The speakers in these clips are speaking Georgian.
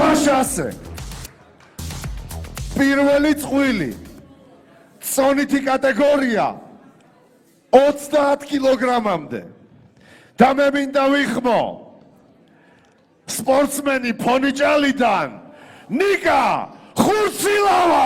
ფაშასე პირველი წყვილი წონითი კატეგორია 30 კილოგრამამდე და მე მინდა ვიხმო სპორტსმენი ფონიჭალიდან ნიკა ხურცილავა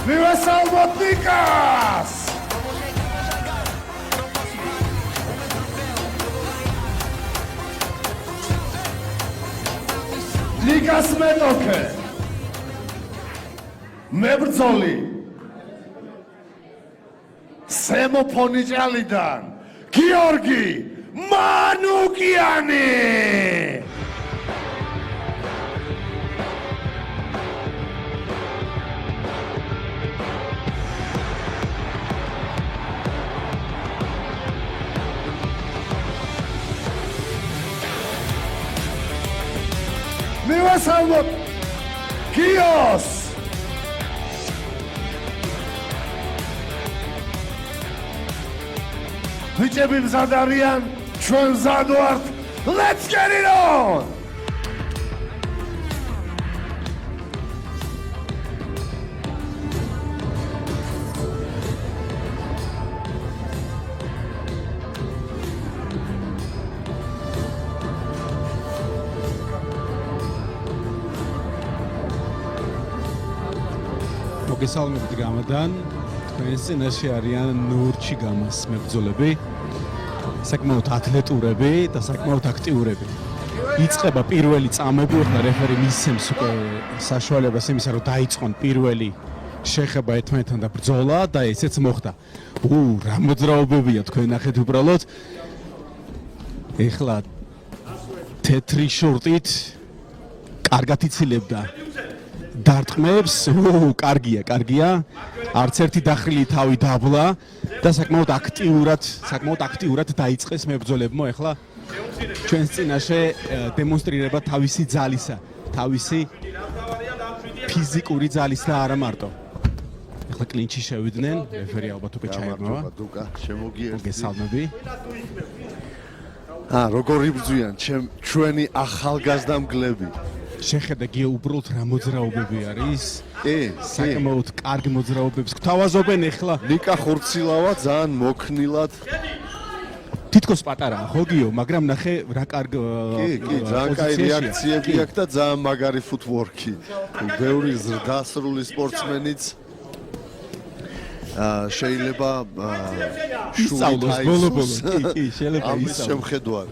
მივესალმოთ ნიკას! ნიკას მეტოქე! მებრძოლი! სემო ფონიჭალიდან გიორგი მანუკიანი! მივესალმოთ გიოს! ბიჭები მზად არიან, ჩვენ მზად ვართ, let's get it on! მოგესალმებით გამოდან, თქვენს წინაშე არიან ნურჩი გამას მებრძოლები, საკმაოდ ათლეტურები და საკმაოდ აქტიურები. იწყება პირველი წამები, ახლა რეფერი მისცემს უკვე საშუალებას იმისა, რომ დაიწყონ პირველი შეხება ერთმანეთთან და ბრძოლა და ესეც მოხდა. რა მოძრაობებია თქვენ ნახეთ უბრალოდ. ეხლა თეთრი შორტით კარგად იცილებდა დარტყმებს, კარგია. არც ერთი დახრილი თავი დაბლა და საკმაოდ აქტიურად დაიწყეს მებრძოლებმა ახლა ჩვენს წინაშე დემონსტრირება თავისი ძალისა, თავისი ფიზიკური ძალის და არა მარტო. ახლა კლინჩი შევიდნენ, რეფერი ალბათ უკვე ჩაერმევა. დუკა, შემოგიერთდი. მოგესალმები. როგორ იბრძვიან ჩვენი ახალგაზრდა მგლები? შეხედა გიო უბრალოდ რა მოძრაობები არის? საკმაოდ კარგი მოძრაობებს გვთავაზობენ ახლა. ნიკა ხურცილავა ძალიან მოქნილად. თითქოს პატარაა ხო გიო, მაგრამ ნახე რა კარგ ძალიან კაი რეაქციები აქვს და ძალიან მაგარი ფუტვორკი. ბევრი ზრდასრული სპორტსმენიც შეიძლება ისწავლოს ბოლო-ბოლო. კი, შეიძლება ამის ისწავლოს. შემხედვარი.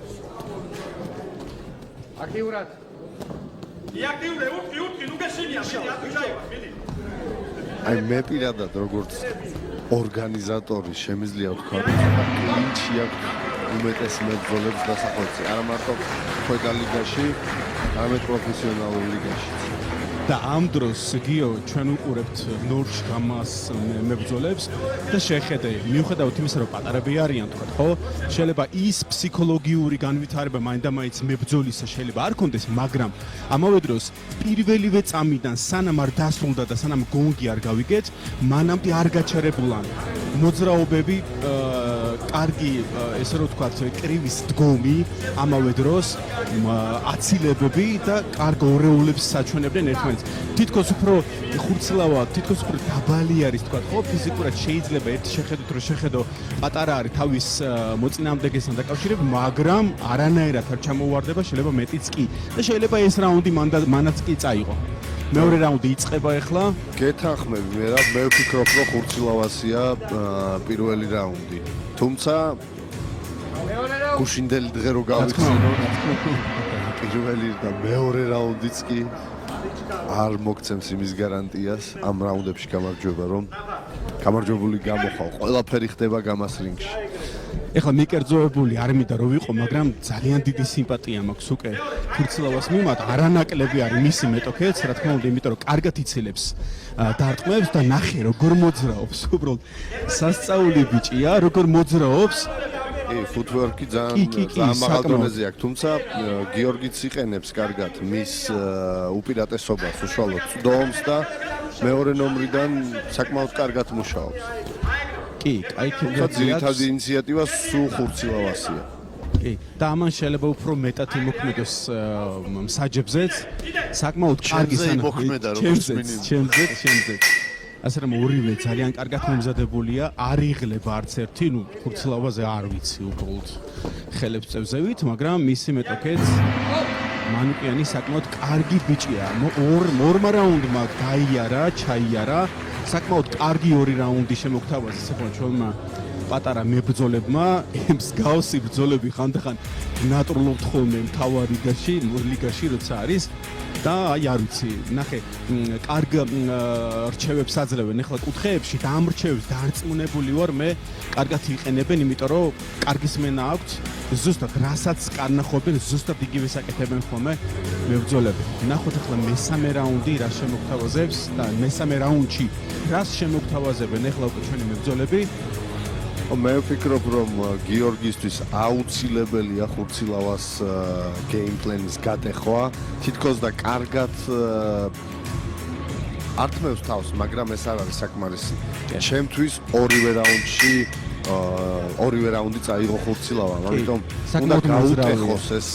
აქტიურად იაქტიურე უთხი ნუ გაშენია მიდი აი მე პირადად როგორც ორგანიზატორი შემიძლია ვთქვა რომ კლინჩი აქვს უმეტეს მებრძოლებს დასახელში არა მარტო ქვედა ლიგაში, არამედ პროფესიონალურ ლიგაში. და ამ დროს გიო ჩვენ უყურებთ ნურჩ გამას მებრძოლებს და შეხედე მიუხედავად იმისა რომ პატარები არიან თქვა ხო შეიძლება ის ფსიქოლოგიური განვითარება მაინდამაინც მებრძოლისა შეიძლება არ კონდეს მაგრამ ამავე დროს პირველივე წამიდან სანამ არ დასრულდა და სანამ გონგი არ გავიგეთ მანამდე არ გაჩერებულან მოძრაობები კარგი ესე რომ ვთქვათ კრივის დგომი ამავე დროს აცილებები და კარგ ორეულებს საჩვენებდნენ ერთმანეთს თითქოს უფრო ხურცლავა, თითქოს უფრო დაბალი არის თქვა, ხო, ფიზიკურად შეიძლება ერთი შეხედოთ, რომ შეხედო პატარა არის თავის მოწინააღმდეგესთან დაკავშირებით, მაგრამ არანაირად არ ჩამოვარდება, შეიძლება მეტიც კი. და შეიძლება ეს რაუნდი მანაც კი წაიღო. მეორე რაუნდი იწყება ახლა. გეთანხმები მე რა, მე ვფიქრობ, რომ ხურცლავასია პირველი რაუნდი. თუმცა გუშინდელი დღე რო გავიხსენო, პირველი და მეორე რაუნდიც კი არ მოგცემს იმის გარანტიას ამ რაუნდებში გამარჯვება რომ გამარჯვებული გამოხვალ. ყველაფერი ხდება გამას რინგში. ეხლა მიკერძოებული არ მინდა რომ ვიყო, მაგრამ ძალიან დიდი სიმპათია მაქვს უკვე ხურცლავას მიმართ. არანაკლები არის მისი მეტოქეც, რა თქმა უნდა, იმიტომ რომ კარგად იცილებს დარტყმებს და ნახე როგორ მოძრაობს. უბრალოდ სასწაული ბიჭია, როგორ მოძრაობს. კი, ფუტვორკი კი, ძალიან მაღალ საკმაოდ. დონეზე აქვს, თუმცა გიორგიც იყენებს კარგად მის უპირატესობას, უშუალოდ წვდომს და მეორე ნომრიდან საკმაოდ კარგად მუშაობს. კი, კაი თუმცა ქილოძე ძირითადი ინიციატივა სულ ხურცილავასია. კი, და ამან შეიძლება უფრო მეტად იმოქმედოს მსაჯებზეც, საკმაოდ კარგი ჩემზე იმოქმედა, როგორც მინიმუმ. ჩემზეც. ასე რომ ორივე ძალიან კარგად მომზადებულია, არ იღლება არც ერთი, ნუ ხურცლავაზე არ ვიცი უბრალოდ ხელებს წევზევით, მაგრამ მისი მეტოქეც მანუკიანი საკმაოდ კარგი ბიჭია. ორმა რაუნდმა გაიარა, ჩაიარა, საკმაოდ კარგი ორი რაუნდი შემოგთავაზეს ახლა ჩვენმა პატარა მებრძოლებმა, მსგავსი ბრძოლები ხანდახან ნატურლობთ ხოლმე მთავარ ლიგაში, როცა არის და აი არ ვიცი, ნახე, კარგ რჩევებს აძლევენ ახლა კუთხეებში და ამ რჩევებს დარწმუნებული ვარ მე, კარგად იყენებენ, იმიტომ რომ კარგი სმენა აქვთ, ზუსტად რასაც კარნახობენ, ზუსტად იგივეს აკეთებენ ხოლმე მებრძოლები. ნახოთ ახლა მესამე რაუნდი რა შემოგთავაზებს და მესამე რაუნდში რას შემოგთავაზებენ ახლა უკვე ჩვენი მებრძოლები. მე ვფიქრობ, რომ გიორგისთვის აუცილებელია ხურცილავას გეიმპლენის გატეხვა, თითქოს და კარგად ართმევს თავს, მაგრამ ეს არ არის საკმარისი. ჩემთვის ორივე რაუნდი წაიღო ხურცილავა, ამიტომ უნდა გაუტეხოს ეს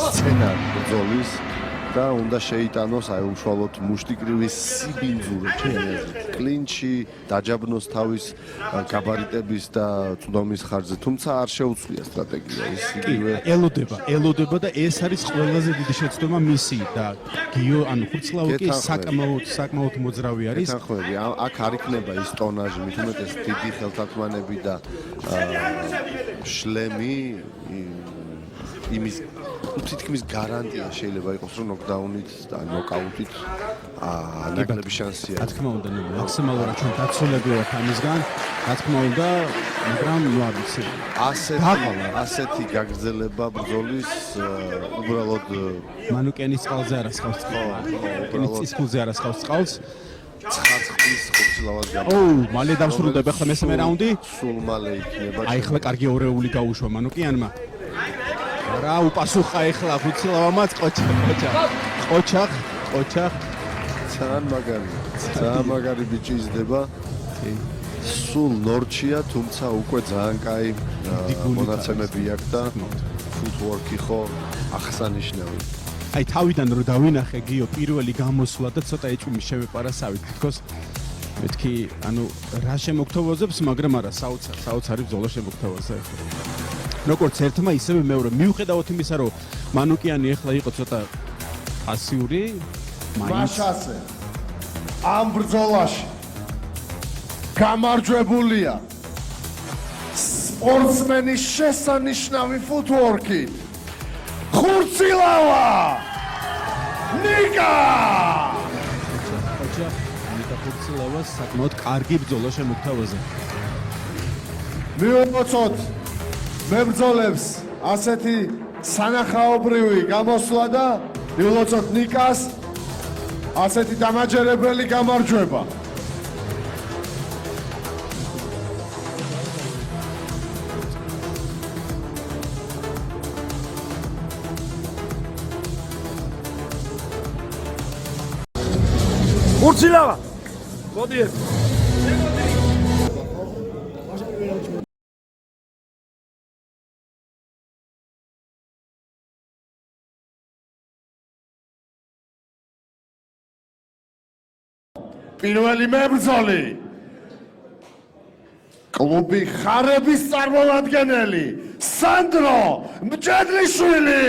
სცენა ბრძოლის და უნდა შეიტანოს აი უშუალოდ მუშტიკრივის სიბინძურე ჩენაზე. კლინჩი, დაჯაბნოს თავის გაბარიტების და წვდომის ხარჯზე, თუმცა არ შეუცვლია სტრატეგია ის იგივე. ელოდება და ეს არის ყველაზე დიდი შეცდომა მისი და გიო ანუ ხურცლავი კი საკმაოდ მოძრავი არის. გეთანხმები, აქ არ იქნება ის ტონაჟი, მით უმეტეს დიდი ხელთათმანები და შლემი იმის თითქმის გარანტია შეიძლება იყოს, რომ ნოკდაუნით და ნოკაუტით ანაგლების შანსი რა აქვს. თქმა უნდა, მაქსიმალურად ჩვენ დაცულები ვართ ამისგან, რა თქმა უნდა, მაგრამ ნუ არ ვიცი. ასეთი გაგრძელება ბრძოლის უბრალოდ მანუკენის წყალზე არ ასხავს წყალს. მანუკენის წისქვილზე არ ასხავს წყალს. ცხაცხვის ხურცილავას გამო. მალე დავსრულდება ახლა მესამე რაუნდი. სულ მალე იქნება. აი ახლა კარგი ორეული გაუშვა მანუკიანმა. რა უპასუხა ახლა ხურცილავამაც ყოჩა. ძალიან მაგარი ბიჭი izდება. სულ ნორჩია, თუმცა უკვე ძალიან კაი მონაცემები აქვს და ფუტვორკი ხო აღსანიშნავი. აი თავიდან რო დავინახე გიო პირველი გამოსვლა და ცოტა ეჭვმის შევეპარასავით თქოს მეთქი ანუ რა შემოგთავაზებს, მაგრამ არა საოცარი ბრძოლა შემოგთავაზა ახლა. როგორც ერთმა ისევე მეორე მიუხედავად იმისა რომ მანუკიანი ახლა იყო ცოტა პასიური მაშასე ამ ბრძოლაში გამარჯვებულია სპორტსმენის შესანიშნავი ფუტვორკი ხურცილავა ნიკა ხურცილავა საკმაოდ კარგი ბრძოლა შემოგთავაზა. მივუწოთ მებრძოლებს ასეთი სანახაობრივი გამოსვლა და მივუწოთ ნიკას ასეთი დამაჯერებელი გამარჯვება. ხურცილავა მოდი ეს პირველი მებრძოლი კლუბი ხარების წარმომადგენელი სანდრო მჭედლიშვილი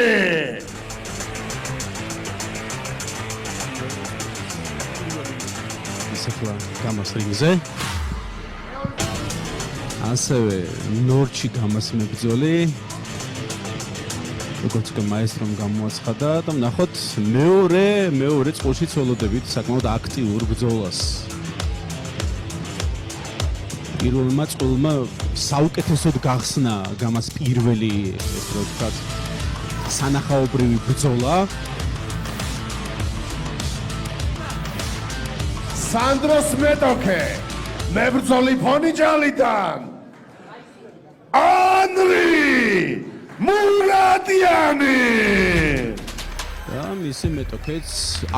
ისეხლა გამას რინგზე ასევე ნორჩი გამას მებრძოლი როგორც კი მაესტრომ გამოაცხადა და ნახოთ მეორე წყულში ცოლოდებით საკმაოდ აქტიურ ბრძოლას. პირველმა წყულმა საუკეთესოდ გახსნა გამას პირველი ესე რომ ვთქვათ სანახაობრივი ბრძოლა. სანდროს მეტოქე მებრძოლი ფონიჯალიდან ანრი მურადიანი. და მისი მეტოქეც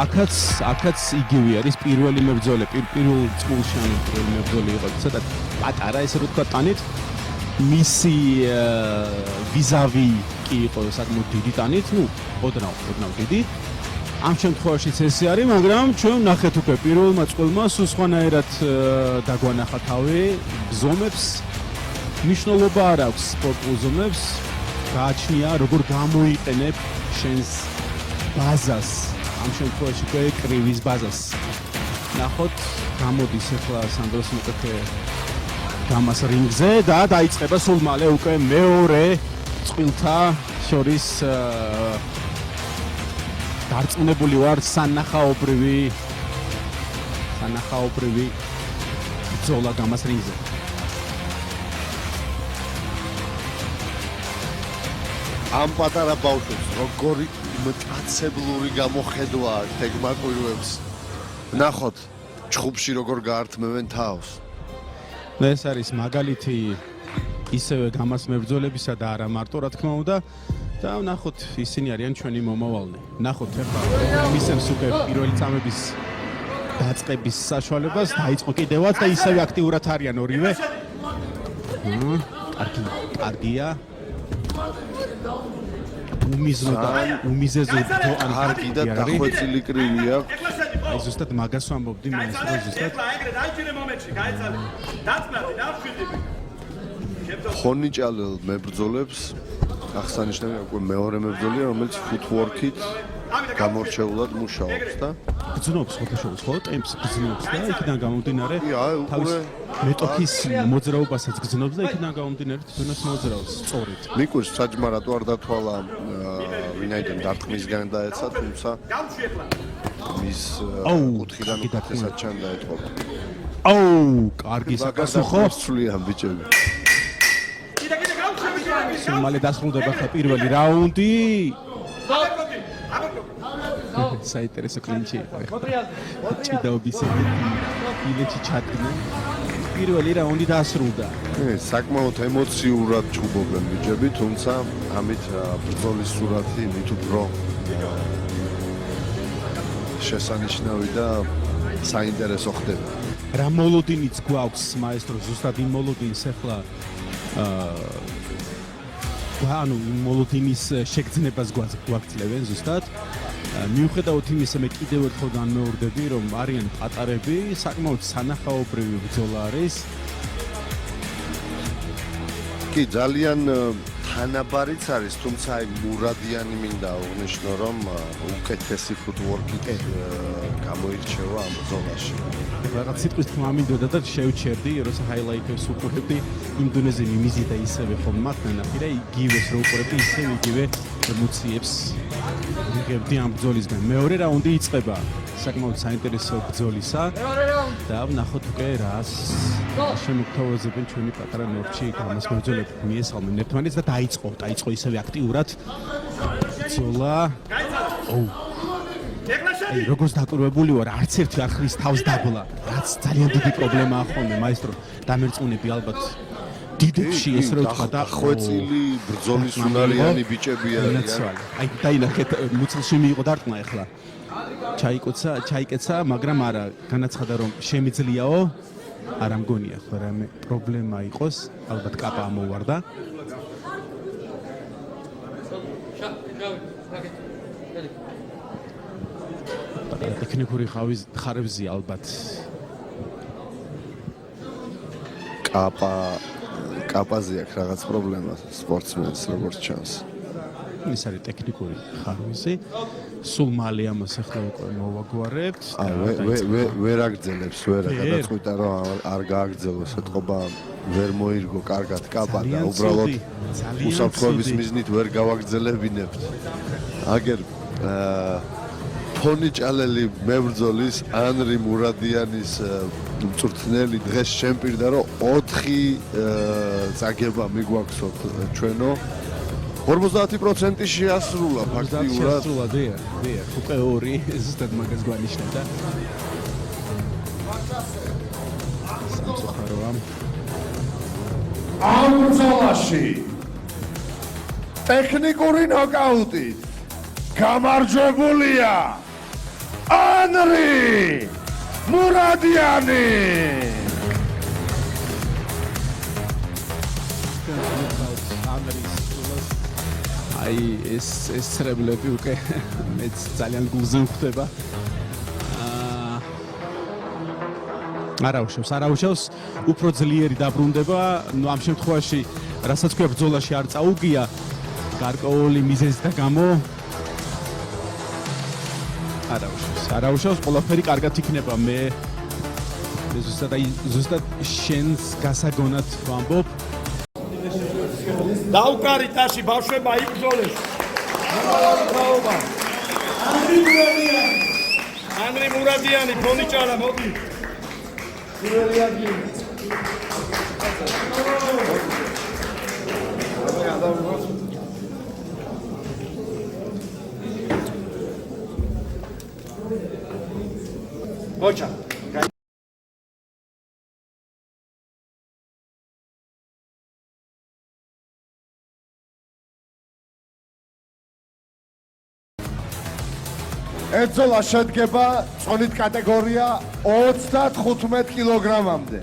აქაც იგივე არის პირველი მებრძოლი, პირველ წულში ან პირველი მებრძოლი იყო, ცოტა პატარა ესე რომ თქვა ტანით. მისი ვიზავი კი იყო საკმაოდ დიდი ტანით, ну, ოდნავ დიდი. ამ შემთხვევაშიც ესე არის, მაგრამ ჩვენ ნახეთ უკვე პირველმა წყვილმა სულ სხვანაირად დაგვანახა თავი, ზომებს მნიშვნელობა არ აქვს სპორტულ ზომებს, გააჩნია როგორ გამოიყენებ შენს ბაზას, ამ შემთხვევაში უკვე კრივის ბაზას. ნახოთ, გამოდის ახლა სანდროს მეტოქე გამას რინგზე და დაიწყება სულ მალე უკვე მეორე წყვილთა შორის დარწმუნებული ვარ სანახაობრივი ბრძოლა გამას რინგზე. ამ პატარა ბავშვებს როგორი მტაცებლური გამოხედვა აქვს თეგმაკვირვებს. ნახოთ, ჩხუბში როგორ გაართმევენ თავს. ეს არის მაგალითი ისევე გამას მებრძოლებისა და არა მარტო რა თქმა უნდა და ნახოთ ისინი არიან ჩვენი მომავალნი. ნახოთ ახლა მისცემს უკვე პირველი წამების დაწყების საშუალებას, დაიწყო კიდევაც და ისევე აქტიურად არიან ორივე. კარგია. უმიზეზო კარგი და დახვეწილი კრივი აქვს. აი ზუსტად მაგას ვამბობდი მაესტრო ზუსტად. ეგრე დაიჭირე მომენტში, გაიცალე. დაწნადი, დავშვიდი. ხონიჭალელ მებრძოლებს აღსანიშნავია უკვე მეორე მებრძოლია, რომელიც ფუტვორკით გამორჩეულად მუშაობს და გძნობს ფოტოშოპს, ხო? ტემპს გძნობს და იქიდან გამომდინარე უკვე თავის მეტოქის მოძრაობასაც გძნობს და იქიდან გამომდინარე თვითონაც მოძრაობს სწორედ. მიკურს საჯმა რატო არ დათვალა ვინაიდან დარტყმისგან დაეცა, თუმცა მის კუთხიდან უკეთესად ჩანდა ეთყობა. კარგი საკასუხო. სულიან ბიჭები. სულ მალე დასრულდება ხა პირველი რაუნდი. საინტერესო კლინჩი იყო. ჭიდაობის ილეჩი ჩატინა. პირველი რაუნდი დასრულდა. საკმაოდ ემოციურად ჩუბობენ ბიჭები, თუმცა ამით ბრძოლის სურათი მით უფრო შესანიშნავი და საინტერესო ხდება. რა მოლოდინიც გვაქვს მაესტრო ზუსტად იმ მოლოდინს ახლა ანუ მოლოდინის შეგრძნებას გვაგძლევენ ზუსტად. მიუხედავად იმისა, მე კიდევ ერთხელ განმეორდები, რომ არიან პატარები, საკმაოდ სანახაობრივი ბრძოლა არის. კი, ძალიან თანაბარიც არის, თუმცა აი მურადიანი მინდა აღნიშნო, რომ უკეთესი ფუტვორკით გამოირჩევა ამ ბრძოლაში. რაღაც სიტყვის თქმა მინდოდა და შევჩერდი, როცა ჰაილაიტებს უყურებდი, იმდუნეზე მიმიზი და ისევე ხომ მაგნა ნახირა, იგივეს რო უყურებდი, ისევე იგივე ემოციებს ვიღებდი ამ ბრძოლისგან. მეორე რაუნდი იწყება. საკმაოდ საინტერესო ბრძოლისა და ვნახოთ უკვე რას შემოგთავაზებენ ჩვენი პატარა ნორჩი გამას მებრძოლები. მიესალმენ ერთმანეთს და დაიწყო ისევე აქტიურად ბრძოლა. აი როგორც დაკვირვებული ვარ, არც ერთი არ ხრის თავს დაბლა, რაც ძალიან დიდი პრობლემაა ხოლმე მაესტრო. დამერწმუნები ალბათ დიდებში ეს რო თქვა და ხვეწილი ბრძოლის უნარიანი ბიჭები არიან. აი დაინახეთ მუცელში მიიღო დარტყმა ახლა. ჩაიკეცა, მაგრამ არა, განაცხადა რომ შემიძლიაო. არა მგონია ხო რამე პრობლემა იყოს, ალბათ კაპა ამოვარდა. ტექნიკური ხარებზია ალბათ. კაპაზე აქვს რაღაც პრობლემა სპორტსმენს როგორც ჩანს. ის არის ტექნიკური ხარვისი. სულ მალე ამას ახლა უკვე მოვაგვარებთ. ვერ აგრძელებს, ვერ გადაწყვიტა რომ არ გააგრძელოს ეთყობა, ვერ მოირგო კარგად კაპა და უბრალოდ უსაფრთხოების მიზნით ვერ გავაგრძელებინებთ. აგერ ფონიჭალელი მებრძოლის ანრი მურადიანის მწვრთნელი დღეს შემპირდა რომ 4 წაგება მიგვაქვსოთ ჩვენო 50% შეასრულა ფაქტიურად. დიახ, უკვე 2 ზუსტად მაგას გვანიშნებდა. სამწუხაროა. ამ ბრძოლაში ტექნიკური ნოკაუტით გამარჯვებულია ანრი მურადიანი. აი ეს ცრებლები უკვე მეც ძალიან გულზე მხვდება. არაუშავს, უფრო ძლიერი დაბრუნდება. ნუ ამ შემთხვევაში, რასაც ქვია ბრძოლაში არ წაუგია გარკვეული მიზეზთა გამო. არაუშავს, ყველაფერი კარგად იქნება. მე ზუსტად შენს გასაგონად ვამბობ. დაუკარი ტაში ბავშვებმა იბრძოლეს. ანრი მურადიანი, ფონიჭალა, მოდი. მოჭა. ეძოლა შედგება წონით კატეგორია 35 კილოგრამამდე.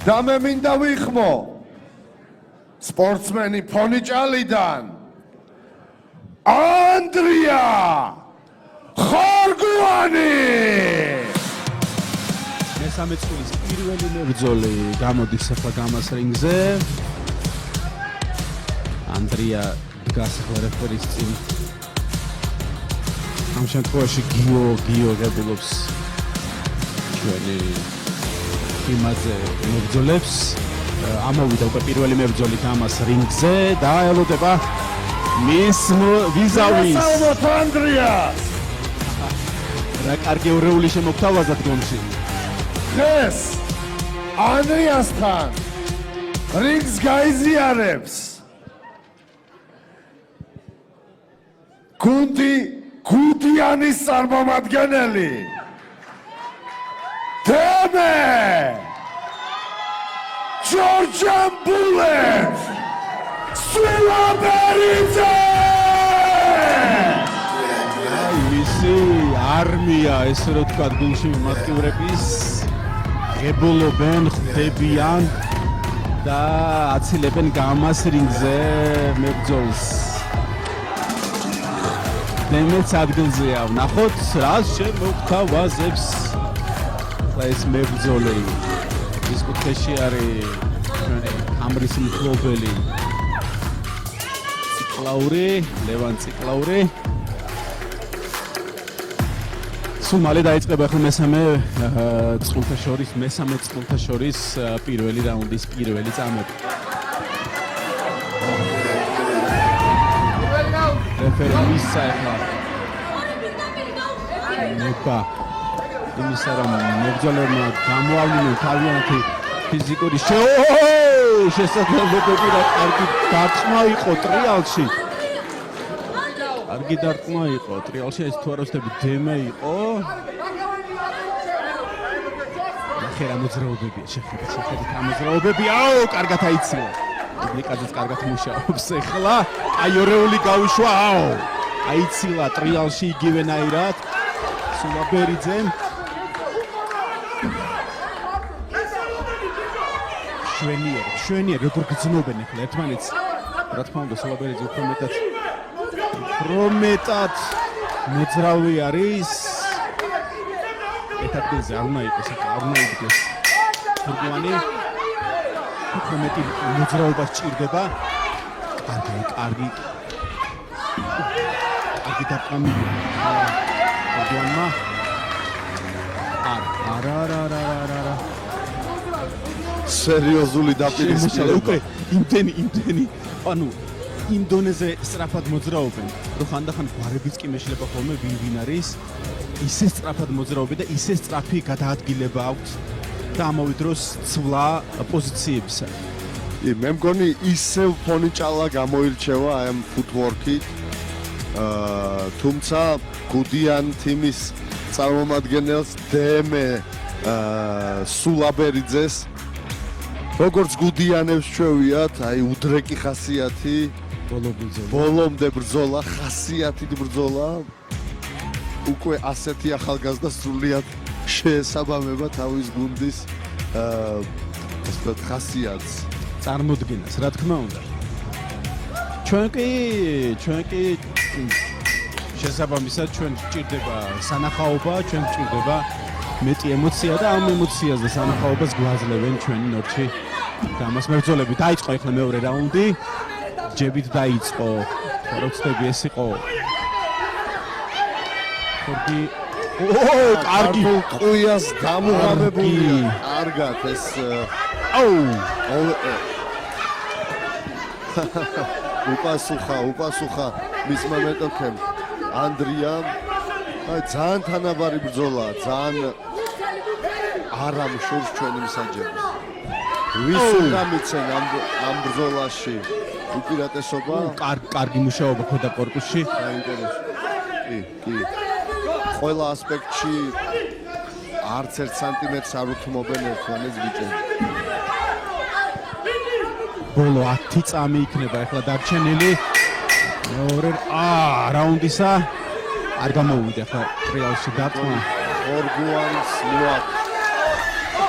და მე მინდა ვიხმო სპორტსმენი ფონიჭალიდან ანდრია ხარგუანი. მესამე წლის პირველი მებრძოლი გამოდის ახლა გამას რინგზე. ანდრია დგას ახლა რეფერის წინ. ამ შემთხვევაში გიო ღებულობს ჩვენი იმაზე მებრძოლებს. ამოვიდა უკვე პირველი მებრძოლი გამას რინგზე და ელოდება მის ვიზავის. გასალმოთ ანდრია. რა კარგი ორეული შემოგთავაზა დგომში. დღეს ანდრიასთან რინგს გაიზიარებს გუნდი გუდიანის წარმომადგენელი დემე ჯორჯამბულეთ სულაბერიძე. მისი არმია, ესე რომ თქვა, გულში მიმართულების ღებულობენ, ხვდებიან და აცილებენ გამას რინგზე მებრძოლს. დემეც ადგილზეა. ვნახოთ, რას შემოგთავაზებს ეს მებრძოლი. ის კუთხეში არის ჩვენი ამრის მფლობელი ლევან ციკლაური. სულ მალე დაიწყება ახლა მესამე წყვილთა შორის პირველი რაუნდის პირველი წამები. რეფერი მისცა ახლა ნება იმისა რომ მებრძოლებმა გამოავლინონ თავიანთი ფიზიკური შესაძლებლობები და კარგი დარტყმა იყო ტრიალში. კარგი დარტყმა იყო ტრიალში, ეს თუ არ ვცდები დემე იყო. ნახე რა მოძრაობებია, შეხედეთ რა მოძრაობებია. აუ, კარგად აიცილა. პუბლიკაზეც კარგად მუშაობს ახლა. აი ორეული გაუშვა, აუ. აიცილა ტრიალში იგივენაირად. სულაბერიძემ. შვენიერი როგორ გძნობენ ახლა ერთმანეთს. რა თქმა უნდა, სულაბერიძე უფრო მეტად მოძრავი არის. ეთათგილზე არ უნდა იყოს, არ უნდა იდგეს. ხარგუანი უფრო მეტი მოძრაობა სჭირდება. კარგი დარტყმა. ხარგუანმა არა სერიოზული დაპირისპირება. უკვე იმდენი ანუ იმ დონეზე სწრაფად მოძრაობენ, რომ ხანდახან გვარებიც კი მეშლება ხოლმე ვინ არის, ისე სწრაფად მოძრაობენ და ისე სწრაფი გადაადგილება აქვს და ამავე დროს ცვლა პოზიციებისა. მე მგონი ისევ ფონიჭალა გამოირჩევა ამ ფუტვორკით. თუმცა გუდიან თიმის წარმომადგენელს დემე სულაბერიძეს როგორც გუდიანებს ჩვევიათ, აი უდრეკი ხასიათი, ბოლომდე ბრძოლა, ხასიათით ბრძოლა. უკვე ასეთი ახალგაზრდა სრულიად შეესაბამება თავის გუნდის ასე ვთქვათ ხასიათს. წარმოდგენას, რა თქმა უნდა. ჩვენ კი შესაბამისად ჩვენ გვჭირდება სანახაობა, ჩვენ გვჭირდება მეტი ემოცია და ამ ემოციას და სანახაობას გვაძლევენ ჩვენი ნორჩი გამას მებრძოლები. დაიწყო ახლა მეორე რაუნდი. ჯებით დაიწყო. რა ვცდები, ეს იყო ხორგი კარგი ყუიას დამუღამებულია. კარგად ეს უპასუხა მისმა მეტოქემ ანდრიამ. აი ძალიან თანაბარი ბრძოლაა, ძალიან არა მშურს ჩვენი მსაჯების. ვის უნდა მიცენ ამ ბრძოლაში უპირატესობა? კარგი მუშაობა ხოდა კორპუსში. საინტერესო. კი. ყველა ასპექტში არც 1 სანტიმეტრს არ უთმობენ ერთმანეთს ბიჭები. ბოლო 10 წამი იქნება ახლა დარჩენილი. მეორე რაუნდისა არ გამოვიდა ახლა ტრიალში დარტყმა. ორგუანის მოაქვს.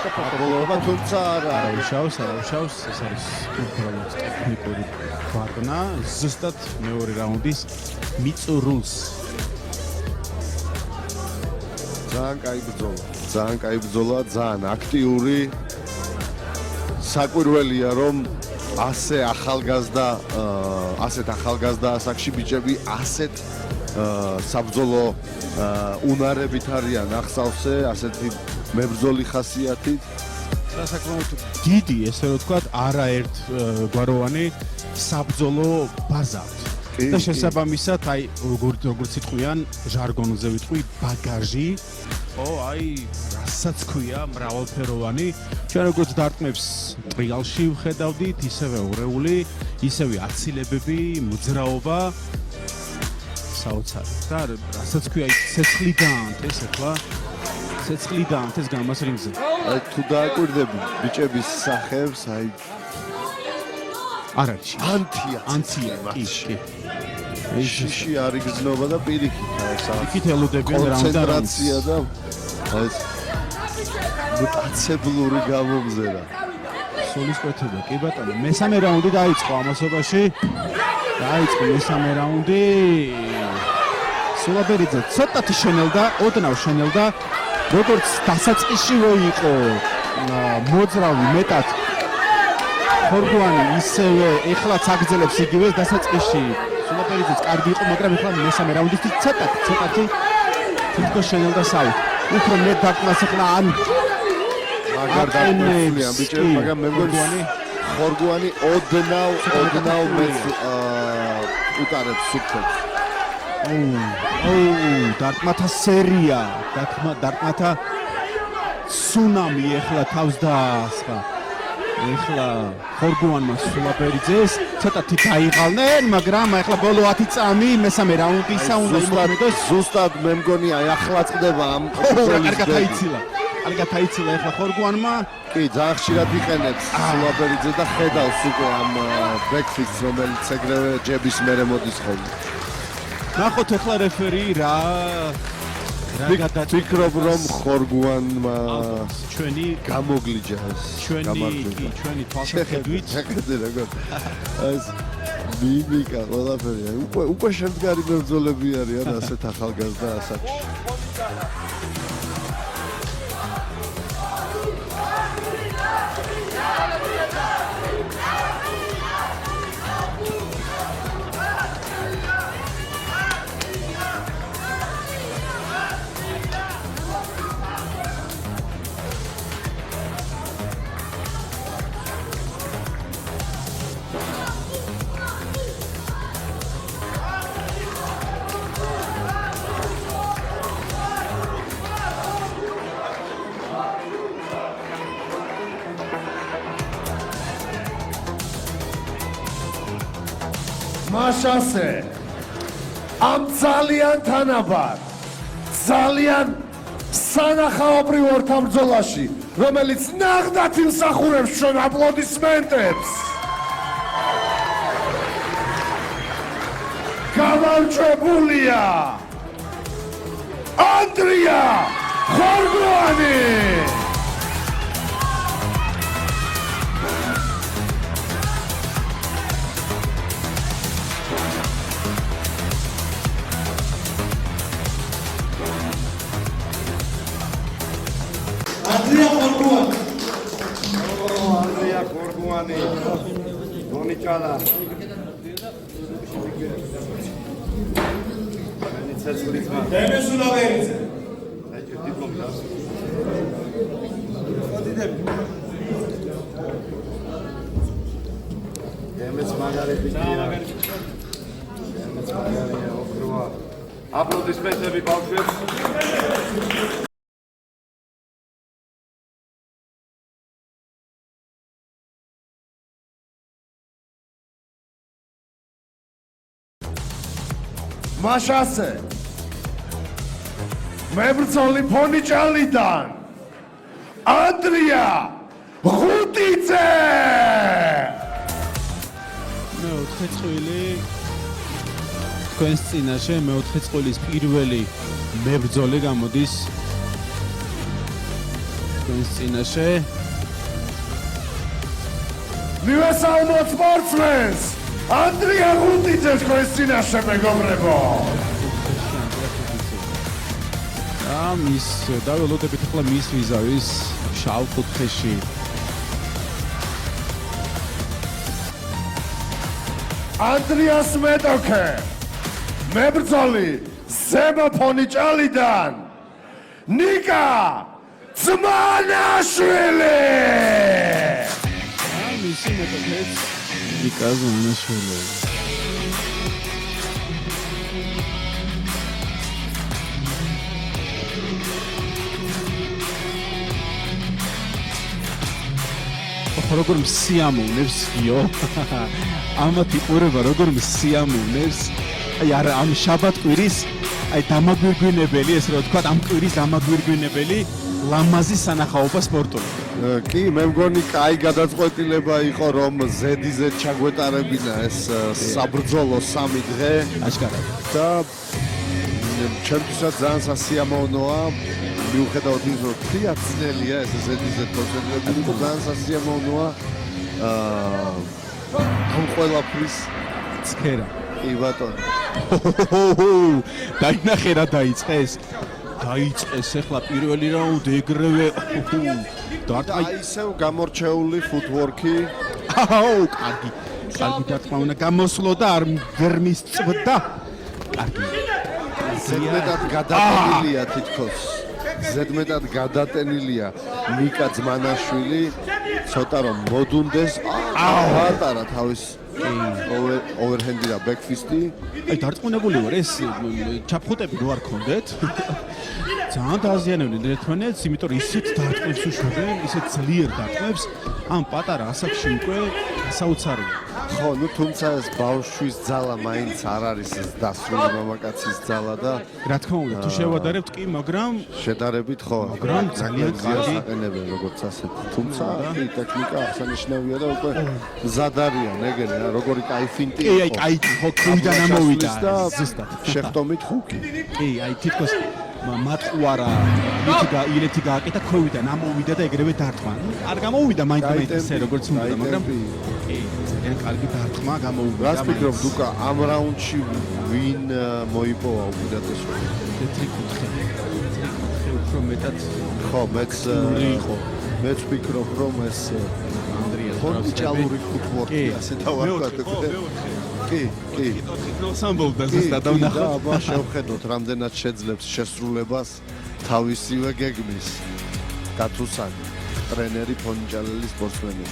აბოლობა თუმცა არა. აუშავს, ეს არის უბრალოდ ტექნიკური ვარდნა. ზუსტად მეორე რაუნდის მიწურულს. ძალიან კაი ბრძოლა, ძალიან აქტიური. საკვირველია რომ ასეთ ახალგაზრდა ასაკში ბიჭები ასეთ საბრძოლო უნარებით არიან ახსავსე, ასეთი მებრძოლი ხასიათით. საკმაოდ დიდი, ესე რომ ვთქვათ, არაერთ გვაროვანი საბრძოლო ბაზა აქვს. და შესაბამისად, აი როგორც იტყვიან, ჟარგონზე ვიტყვი, ბაგაჟი, აი, რასაც ქვია, მრავალფეროვანი. ჩვენ როგორც დარტყმებს ტრიალში ვხედავდით, ისევე ურეული, ისევე აცილებები, მოძრაობა, საოცარი. და რასაც ქვია, ცეცხლიდან ეს ახლა ცეცხლიდან ეს გამას რინგზე. აი თუ დააკვირდები ბიჭების სახებს, აი არ არის. ანთია, კი. შიში არ იგრძნობა და პირიქით იქით ელოდებიან კონცენტრაცია და ეს მუტაცებლური გამომზერა. სულისკვეთება, კი ბატონო. მესამე რაუნდი დაიწყო ამასობაში. დაიწყო მესამე რაუნდი. სულაბერიძე ცოტათი შენელდა, ოდნავ შენელდა. როგორც დასაწყისშივე იყო მოძრავი მეტად ხორგუანი ისევე ეხლაც აგრძელებს იგივეს დასაწყისში. სულაბერიძეც კარგი იყო, მაგრამ ეხლა მესამე რაუნდისთვის ცოტათი თითქოს შენელდა სავით. უფრო მეტ დარტყმას ეხლა ან მაგარ დარტყმებიან ბიჭები, მაგრამ მე მგონი ხორგუანი ოდნავ მეც უტარებს სუფთებს. დარტყმათა სერია, დარტყმათა ცუნამი ეხლა თავს დაასხა. ეხლა ხორგუანმა სულაბერიძეს ცოტათი დაიღალნენ, მაგრამ ეხლა ბოლო 10 წამი მესამე რაუნდისა უნდა იმოქმედოს. ზუსტად მე მგონი აი ახლა წდება ამ ბრძოლის კარგად აიცილა ეხლა ხორგუანმა. კი, ძალიან ხშირად იყენებს სულაბერიძე და ხედავს უკვე ამ ბექფისტს, რომელიც ეგრევე ჯების მერე მოდის ხოლმე. ნახოთ ეხლა რეფერი რა ფიქრობ რომ ხორგუანმა ჩვენი გამოგლიჯა ჩვენი თვალსაჩინით ხედე როგორ ეს მიმიკა ყველაფერი უკვე შემდგარი მებრძოლები არიან ასეთ ახალგაზრდა ასაკში. მაშასე ამ ძალიან თანაბარ ძალიან სანახაობრივ ორთაბრძოლაში რომელიც ნახდათ იმსახურებს ჩვენ აპლოდისმენტებს. გამარჯვებულია ანდრია ხორგოვანი. Andrea Corbuani, Donicala. Aplodismentები ბავშვებს. მაშასე მებრძოლი ფონიჭალიდან ანდრია ღუტიძე. მეოთხე წვილი თქვენს წინაშე მეოთხე წვილის პირველი მებრძოლი გამოდის თქვენს წინაშე. მივესალმოთ სპორტსმენს ანდრია ღუტიძეს თქვენს წინაშე მეგობრებო. მის დაველოდებით ახლა მის ვიზავის შავ კუთხეში. ანდრიას მეტოქე მებრძოლი ზემო ფონიჭალიდან ნიკა ძმანაშვილი. მისი მეტოქეც ნიკა ძმანაშვილი. როგორ მსიამოვნებს გიო ამათი ყურება როგორ მსიამოვნებს აი არა ამ შაბათ-კვირის აი დამაგვირგვინებელი ეს რა თქვა ამ კვირის დამაგვირგვინებელი ლამაზი სანახაობა სპორტული. კი, მე მგონი კაი გადაწყვეტილება იყო რომ ზედიზე ჩაგვეტარებინა ეს საბრძოლო 3 დღე აშკარად. და ჩემთვისაც ძალიან სასიამოვნოა მიუხედავად იმისა რომ თია ძნელია ეს ზედიზე კონცენტრირებული და ძალიან სასიამოვნოა ამ ყველაფრის ცქერა. კი ბატონო. დაინახე რა დაიწყეს. დაიწყეს ახლა პირველი რაუნდი ეგრევე. აი ისევ გამორჩეული ფუტვორკი. აუ, კარგი. კარგი დარტყმა უნდა გამოსვლო და არ ვერ მისწვდა. კარგი. ზედმეტად გადატენილია თითქოს. ზედმეტად გადატენილია ნიკა ძმანაშვილი. ცოტა რომ მოდუნდეს. ატარა თავის overhand და backfist-ი. აი დარწმუნებული ვარ ეს ჩაფხუტები რო არ ქონდეთ. ძალიან დაზიანებდნენ ერთმანეთს, იმიტომ რომ ისეთ დარტყმებს უშვებენ, ისეთ ძლიერ დარტყმებს, ამ პატარა ასაკში უკვე საოცარია. ხო, ну თუმცა ეს ბავშვის ძალა მაინც არ არის ეს დასრული მამაკაცის ძალა და რა თქმა უნდა, თუ შევადარებთ კი, მაგრამ შედარებით ხო, მაგრამ ძალიან კარგი აყენებენ როგორც ასეთ. თუმცა კი ტექნიკა აღსანიშნავია და უკვე მზად არიან ეგრე რა, როგორი კაი ფინტი კი, აი კაი ხო, ქუიდან ამოვიდა ზუსტად. შეხტომით ხუკი. კი, აი თითქოს მატყუარა ილეთი გააკეთა ქვევიდან ამოვიდა და ეგრევე დარტყმა. არ გამოვიდა მაინც ესე როგორც უნდა, მაგრამ კი, ძალიან კარგი დარტყმა გამოვიდა. რას ფიქრობ დუკა ამ რაუნდში ვინ მოიპოვა უპირატესობას? თეთრი კუთხე უფრო მეტად ხო, მეც იყო. მეც ვფიქრობ რომ ეს ანდრია ფონიჭალური ფუტვორკი ასე დავარქვათ. კი, კი. სამბოლდა ზუსტად და დავნახოთ. აბა შევხედოთ რამდენად შეძლებს შესრულებას თავისივე გეგმის დათუსანი ტრენერი ფონიჭალელი სპორტსმენი.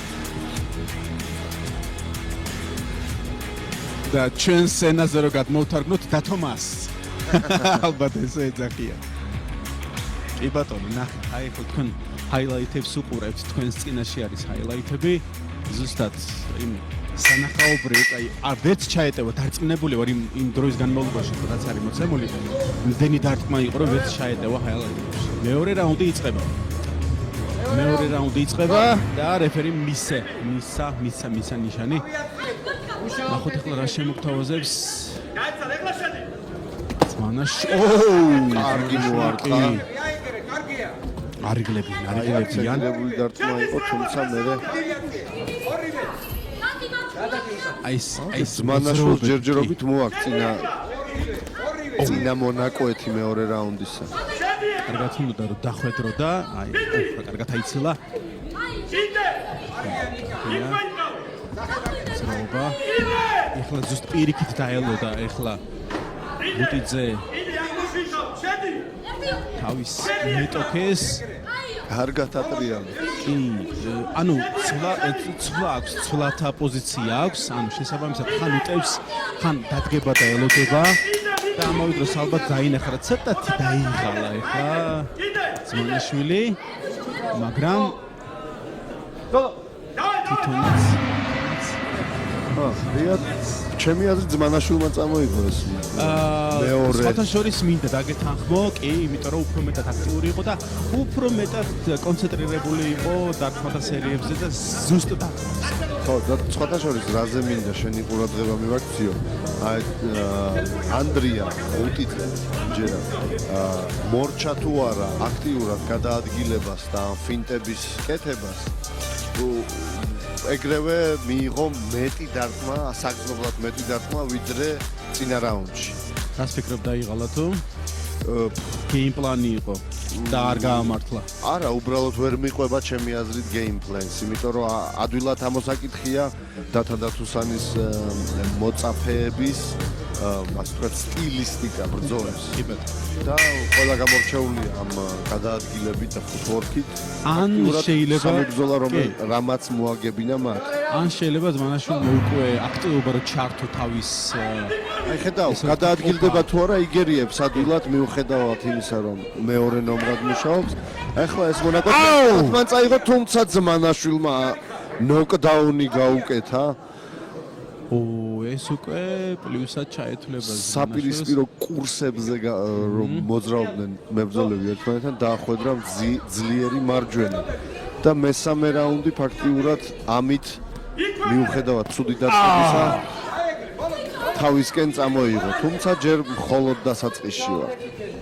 და ჩვენ სცენაზე რო გადმოვთარგმნოთ დათომას. ალბათ ესე ეძახია. კი ბატონო, ნახე, აი ხო თქვენ ჰაილაითებს უყურებთ, თქვენს წინაშე არის ჰაილაითები. ზუსტად იმ სანახაობრივ, აი ვერც ჩაეტევა, დარწმუნებული ვარ იმ დროის განმავლობაში, რაც არის მოცემული. იმდენი დარტყმა იყო, რომ ვერც ჩაეტევა ჰაილაითებში. მეორე რაუნდი იწყება. მეორე რაუნდი იწყება და რეფერი მისა ნიშანი. ნახოთ ახლა რა შემოგთავაზებს. გაიცალე, ეხლა შედი. ზმანაში. კარგი მოარტყა. არიგლებიან. აღიარებული დარტყმა იყო, თუმცა მე აი ეს ზმანაშვილს ჯერჯერობით მოაქცინა წინა მონაკოეთი მეორე რაუნდისა. კარგად უნდა რომ დახვედრო და აი კარგად აიცილა. ზრობა. ეხლა ზუსტ პირიქით დაელოდა ეხლა ბუტიძე თავის მეტოქეს კარგად ატრიალდა. კი, ანუ ცვლა აქვს, ცვლათა პოზიცია აქვს, ანუ შესაბამისად ხან უტევს, ხან დადგება და ელოდება და ამავე დროს ალბათ დაინახა, ცოტათი დაიღალა ეხლა ზმანაშვილი, მაგრამ თვითონაც რეალ ჩემი აზრით ზმანაშვილმა წამოიღო ეს მეორე სხვათა შორის მინდა დაგეთანხმო, კი, იმიტომ რომ უფრო მეტად აქტიური იყო და უფრო მეტად კონცენტრირებული იყო დარტყმათა სერიებზე და ზუსტ დარტყმას. ხო, და სხვათა შორის რაზე მინდა შენი ყურადღება მივაქციო. აი ანდრია უტიძე ჯერა მორჩა თუ არა აქტიურად გადაადგილებას და ფინტების კეთებას ეგრევე მიიღო მეტი დარტყმა, საგრძნობლად მეტი დარტყმა ვიდრე წინა რაუნდში. რას ფიქრობ დაიღალა თუ? გეიმპლანი იყო და არ გაამართლა. არა, უბრალოდ ვერ მიყვება ჩემი აზრით გეიმპლენს, იმიტომ რომ ადვილად ამოსაკითხია დათა დათუსანის მოწაფეების ასე ვთქვათ სტილისტიკა ბრძოლების. და ყველა გამორჩეულია ამ გადაადგილებით და ფუტვორკით. ან შეიძლება ბრძოლა რამაც მოაგებინა მათ. ან შეიძლება ზმანაშვილმა უკვე აქტიობა რო ჩართო თავის აი ხედავ, გადაადგილდება თუ არა იგერიებს ადვილად მიუხედავად იმისა, რომ მეორე ნომრად მუშაობს. ეხლა ეს მონაკოთი მან წაიღო, თუმცა ზმანაშვილმა ნოკდაუნი გაუკეთა. ეს უკვე პლუსად ჩაეთვლება საპირისპირო კურსებზე რომ მოძრაობდნენ მებრძოლები ერთმანეთთან დაახვედრა ძლიერი მარჯვენა და მესამე რაუნდი ფაქტიურად ამით მიუხედავად ცუდი დარტყმისა თავისკენ წამოიღო, თუმცა ჯერ მხოლოდ დასაწყისში ვარ.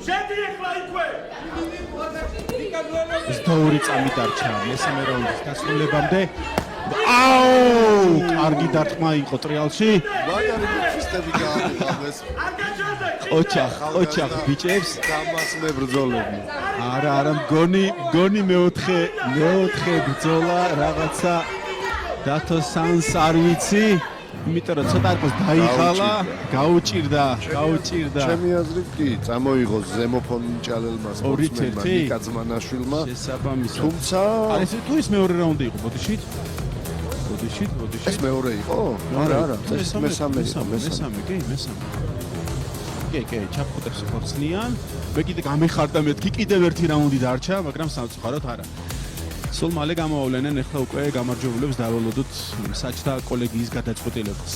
შედი ეხლა იქვე. 22 წამი დარჩა მესამე რაუნდის დასრულებამდე. კარგი დარტყმა იყო ტრიალში. მაგარი ფისტები გაამიღეს. ოჩახ ბიჭებს დამას მებრძოლები. არა, მგონი მეოთხე ბრძოლა რაღაცა დათოსანს არ ვიცი. იმიტომ რომ ცოტა არქოს დაიღალა, გაუჭირდა. ჩემი აზრით კი, წამოიღო ზემოფონი ჭალელმა სპორტსმენმა ნიკა ზმანაშვილმა. შესაბამისად. თუმცა ეს თუ ის მეორე რაუნდი იყო, ბოდიშით. ეს მეორე იყო? არა, ეს მესამე. კი, ჩაფხუტებს ხორცლიან. მე კიდე გამეხარდა მეთქი, კიდევ ერთი რაუნდი დარჩა, მაგრამ სამწუხაროდ არა. სულ მალე გამოავლენენ, ეხლა უკვე გამარჯვებულებს დავალოდოთ საჭთა კოლეგიის გადაწყვეტილებას.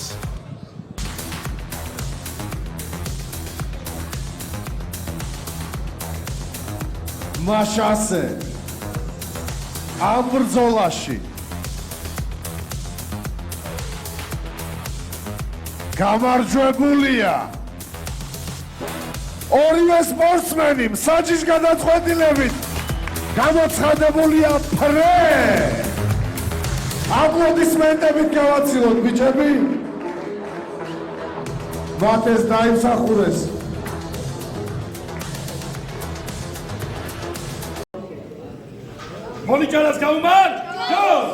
მაშასე ამ ბრძოლაში გამარჯვებულია ორივე სპორტსმენი მსაჯის გადაწყვეტილებით გამოცხადებულია ფრე. აპლოდისმენტებით გავაცილოთ ბიჭები. მათ ეს დაიმსახურეს. მონიჭალას გაუმარ! გოს!